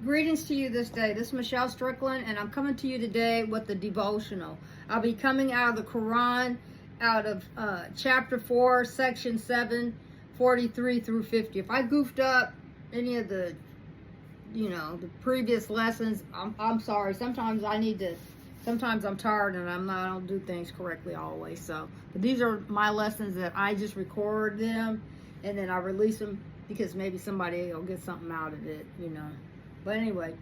Greetings to you this day. This is Michelle Strickland, and I'm coming to you today with the devotional. I'll be coming out of the Quran, out of chapter 4, section 7, 43 through 50. If I goofed up any of the, the previous lessons, I'm sorry. Sometimes I'm tired and I don't do things correctly always. But these are my lessons that I just record them and then I release them because maybe somebody will get something out of it, But anyway,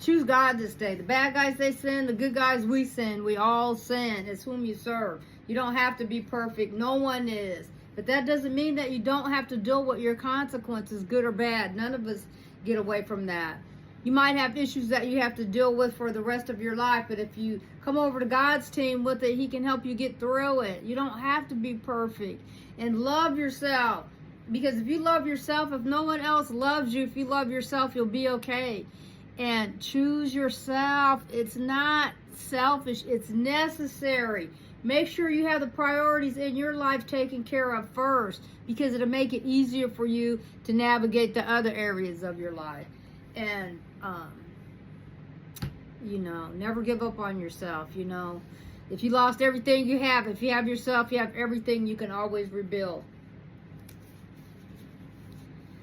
choose God this day. The bad guys, they sin. The good guys, we sin. We all sin. It's whom you serve. You don't have to be perfect. No one is. But that doesn't mean that you don't have to deal with your consequences, good or bad. None of us get away from that. You might have issues that you have to deal with for the rest of your life, but if you come over to God's team with it, He can help you get through it. You don't have to be perfect. And love yourself. Because if you love yourself, if no one else loves you, if you love yourself, you'll be okay. And choose yourself. It's not selfish. It's necessary. Make sure you have the priorities in your life taken care of first, because it'll make it easier for you to navigate the other areas of your life. And, never give up on yourself. If you lost everything you have, if you have yourself, you have everything, you can always rebuild.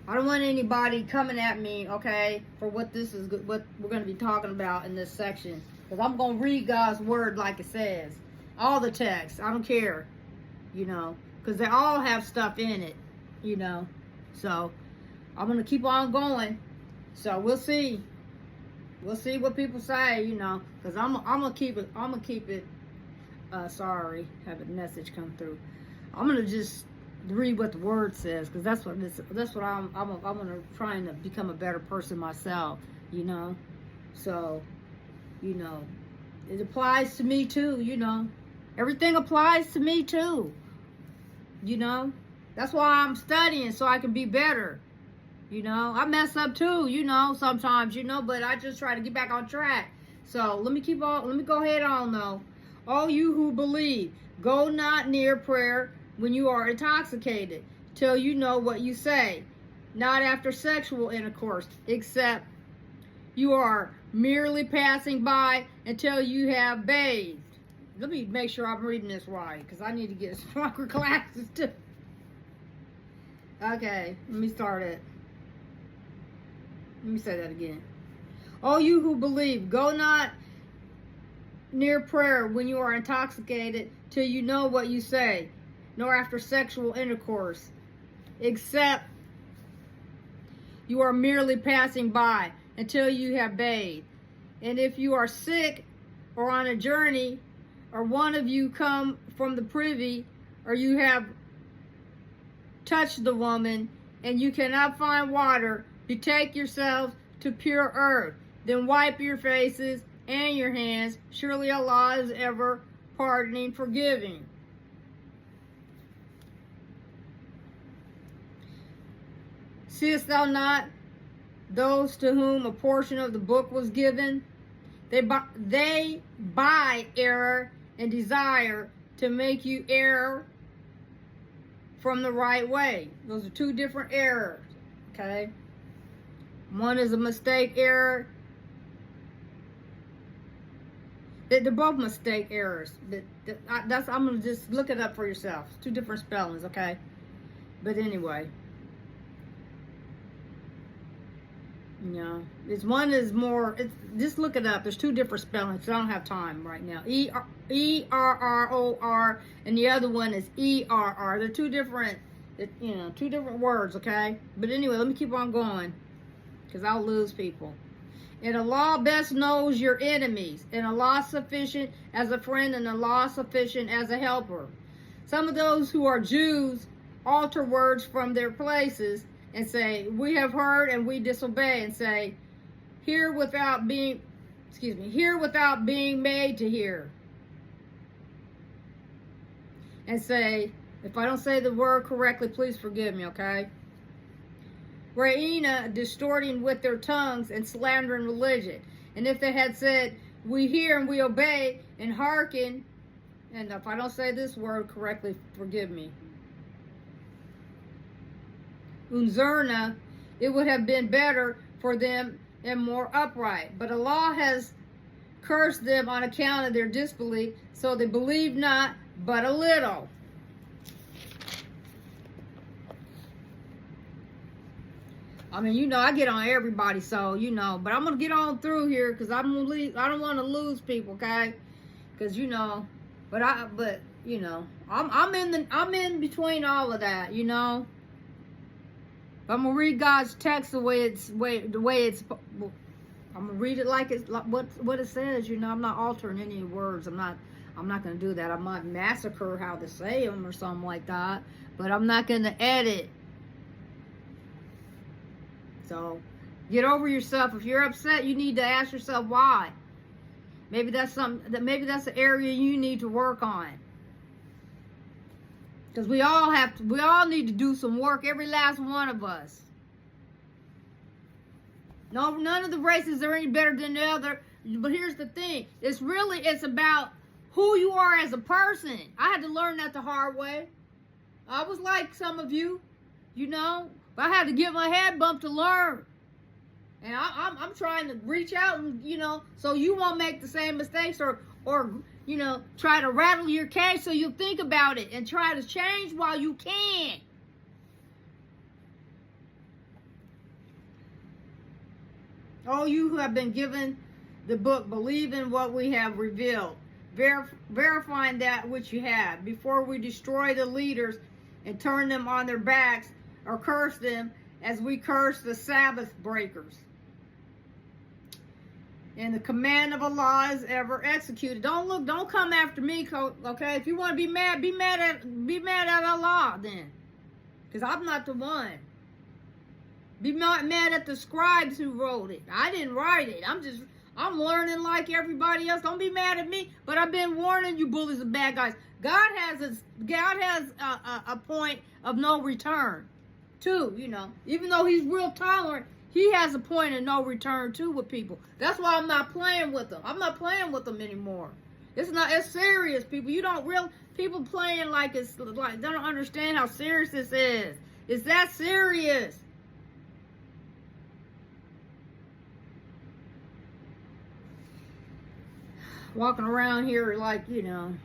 I don't want anybody coming at me, okay, for what we're going to be talking about in this section. Because I'm going to read God's word like it says. All the text. I don't care, because they all have stuff in it, So I'm going to keep on going. So we'll see. We'll see what people say, because I'm going to keep it, sorry, have a message come through. I'm going to just read what the word says, because that's what I'm going to trying to become a better person myself, So, it applies to me too, Everything applies to me too, That's why I'm studying, so I can be better, I mess up too, sometimes, but I just try to get back on track. So let me go ahead on though. All you who believe, go not near prayer when you are intoxicated, till you know what you say, not after sexual intercourse, except you are merely passing by until you have bathed. Let me make sure I'm reading this right, because I need to get stronger classes too. Okay, let me start it. Let me say that again. All you who believe, go not near prayer when you are intoxicated till you know what you say, nor after sexual intercourse, except you are merely passing by until you have bathed. And if you are sick or on a journey, or one of you come from the privy, or you have touched the woman, and you cannot find water, betake yourselves to pure earth. Then wipe your faces and your hands. Surely Allah is ever pardoning, forgiving. Seest thou not those to whom a portion of the book was given? They buy error and desire to make you err from the right way. Those are two different errors, okay? One is a mistake error. They're both mistake errors. I'm going to just look it up for yourself. It's two different spellings, okay? But anyway. Just look it up. There's two different spellings. I don't have time right now. E-R-R-O-R, and the other one is E-R-R. They're two different words, okay? But anyway, let me keep on going, because I'll lose people. And Allah best knows your enemies, and Allah sufficient as a friend, and Allah sufficient as a helper. Some of those who are Jews alter words from their places and say, we have heard and we disobey, and say, hear without being made to hear. And say, if I don't say the word correctly, please forgive me, okay? Raina, distorting with their tongues and slandering religion. And if they had said, we hear and we obey and hearken, and if I don't say this word correctly, forgive me. Unzurna, it would have been better for them and more upright. But Allah has cursed them on account of their disbelief, so they believe not but a little. I mean, I get on everybody, so, but I'm going to get on through here because I don't want to lose people, okay? Because, I'm in between all of that, I'm going to read God's text the way it's, I'm going to read it like it's, what it says, I'm not altering any words. I'm not going to do that. I might massacre how to say them or something like that, but I'm not going to edit. So, get over yourself. If you're upset, you need to ask yourself why. Maybe that's an area you need to work on. Because we all need to do some work, every last one of us. No, none of the races are any better than the other. But here's the thing. It's about who you are as a person. I had to learn that the hard way. I was like some of you, but I had to get my head bumped to learn. And I'm trying to reach out and, so you won't make the same mistakes or try to rattle your cage so you'll think about it and try to change while you can. All you who have been given the book, believe in what we have revealed, verifying that which you have, before we destroy the leaders and turn them on their backs or curse them as we curse the Sabbath breakers. And the command of Allah is ever executed. Don't come after me, okay? If you want to be mad at Allah then. Because I'm not the one. Be mad at the scribes who wrote it. I didn't write it. I'm learning like everybody else. Don't be mad at me. But I've been warning you bullies and bad guys. God has a point of no return too, Even though he's real tolerant, he has a point of no return too with people. That's why I'm not playing with them. I'm not playing with them anymore. It's serious, people. People playing like they don't understand how serious this is. It's that serious. Walking around here like, you don't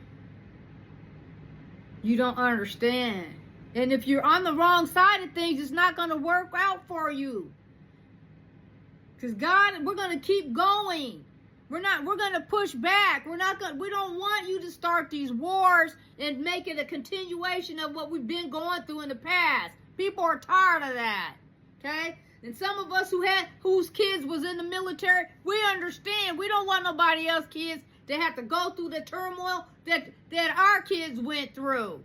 understand. And if you're on the wrong side of things, it's not going to work out for you. Because we're going to keep going. We're going to push back. We don't want you to start these wars and make it a continuation of what we've been going through in the past. People are tired of that. Okay? And some of us whose kids was in the military, we understand. We don't want nobody else's kids to have to go through the turmoil that our kids went through.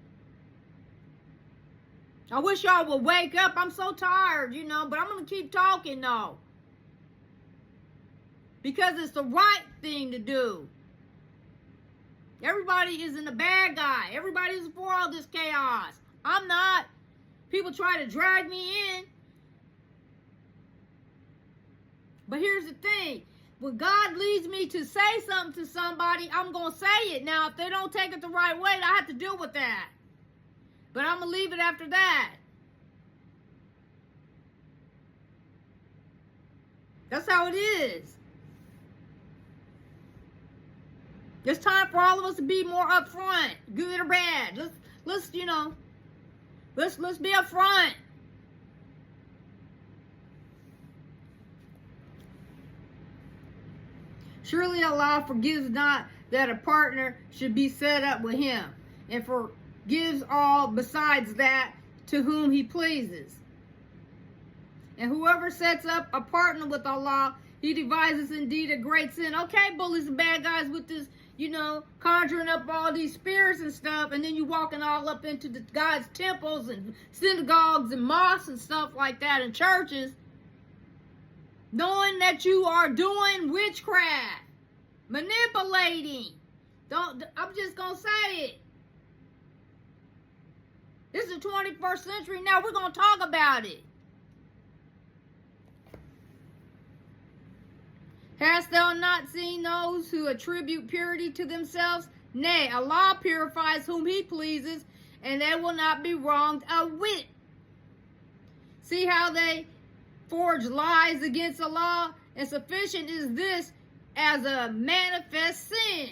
I wish y'all would wake up. I'm so tired, but I'm going to keep talking, though. Because it's the right thing to do. Everybody isn't a bad guy. Everybody is for all this chaos. I'm not. People try to drag me in. But here's the thing. When God leads me to say something to somebody, I'm going to say it. Now, if they don't take it the right way, I have to deal with that. But I'm going to leave it after that. That's how it is. It's time for all of us to be more upfront, good or bad. Let's be upfront. Surely Allah forgives not that a partner should be set up with him, and forgives all besides that to whom he pleases. And whoever sets up a partner with Allah, he devises indeed a great sin. Okay, bullies and bad guys with this, conjuring up all these spirits and stuff, and then you walking all up into God's temples and synagogues and mosques and stuff like that and churches, knowing that you are doing witchcraft, manipulating. I'm just going to say it. This is the 21st century now. We're going to talk about it. Hast thou not seen those who attribute purity to themselves? Nay, Allah purifies whom he pleases, and they will not be wronged a whit. See how they forge lies against the law, and sufficient is this as a manifest sin.